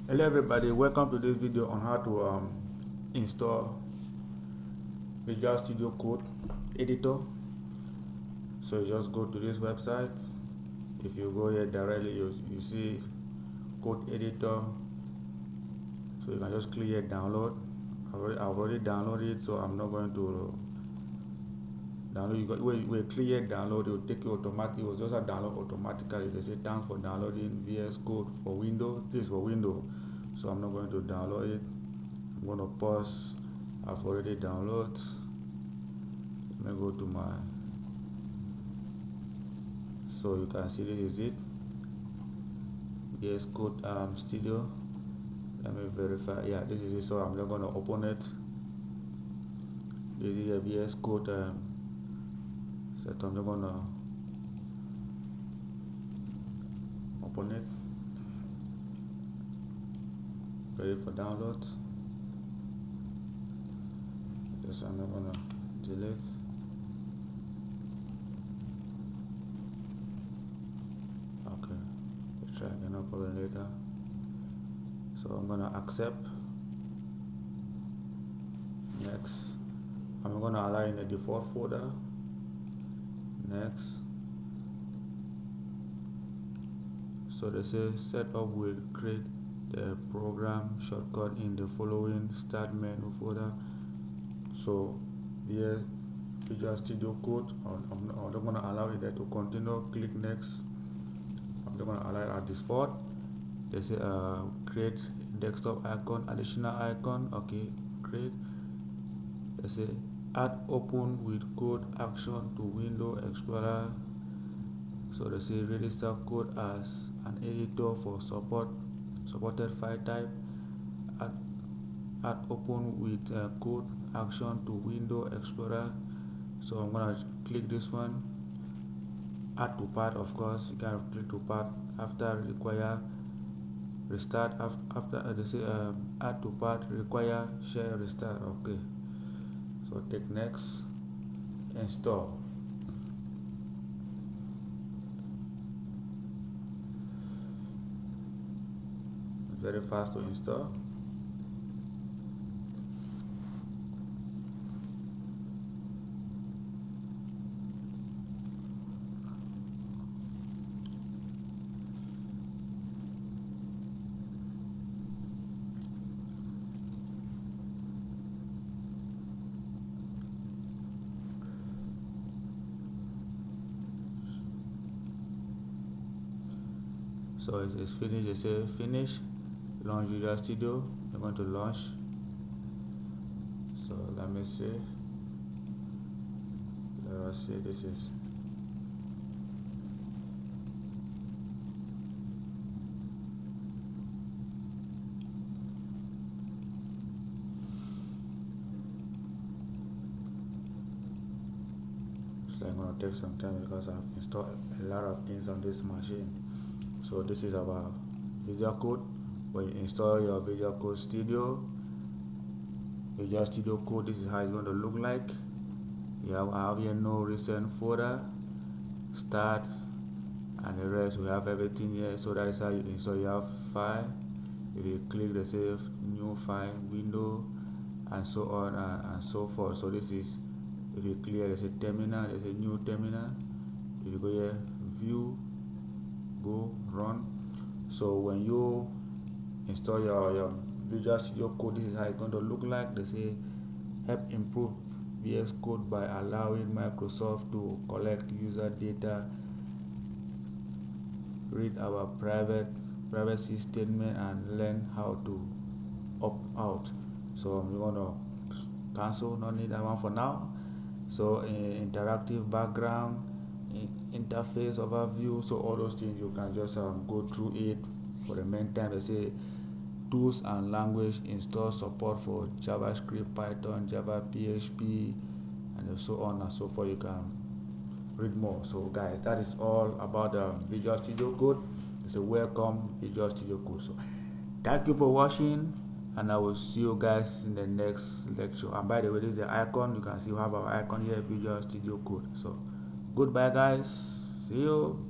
Hello everybody, welcome to this video on how to install Visual Studio Code editor. So you just go to this website. If you go here directly, you see code editor. So you can just click here download. I've already downloaded it, so I'm not going to download. When you click here download, it will take you automatically. It will just download automatically. They say thanks for downloading VS Code for Windows. This is for Windows, so I'm not going to download it. I'm going to pause. I've already downloaded. Let me go to my, so you can see this is it, VS Code Studio. Let me verify. Yeah, this is it. So I'm not going to open it. This is a VS Code set. I'm not going to open it. Ready for download. Just I'm not going to delete. Okay, we'll try again, no problem later. So I'm gonna accept. Next, I'm gonna allow in the default folder. Next, so they say setup will create the program shortcut in the following start menu folder. So here Visual Studio Code. I'm not gonna allow it there to continue. Click next. I'm not gonna allow it at default. They say create desktop icon, additional icon. Okay, create. They say add open with code action to Windows Explorer. So they say register code as an editor for supported file type. Add open with code action to Windows Explorer. So I'm gonna click this one. Add to part, of course. You can click to part after require. Restart after they say add to part require share restart. Okay, so take next, install. Very fast to install. So it's finished. They say finish, launch Visual Studio. I'm going to launch. So let me see. Let us see. This is so I'm going to take some time because I've installed a lot of things on this machine. So this is our Visual Code. When you install your Visual Code Studio, Visual Studio Code, this is how it's going to look like. You have here no recent folder, start, and the rest. We have everything here. So that is how you install. You have file. If you click the save new file window, and so on and so forth. So this is, if you clear, there's a terminal, there's a new terminal. If you go here, view, go run. So when you install your Visual Studio Code, this is how it's going to look like. They say help improve VS Code by allowing Microsoft to collect user data, read our privacy statement, and learn how to opt out. So I'm going to cancel, not need that one for now. So interactive background, interface overview, so all those things you can just go through it. For the meantime, they say tools and language, install support for JavaScript, Python, Java, PHP, and so on and so forth. You can read more. So guys, that is all about the Visual Studio Code. It's a welcome Visual Studio Code. So thank you for watching, and I will see you guys in the next lecture. And by the way, this is the icon. You can see we have our icon here, Visual Studio Code. So goodbye guys, see you.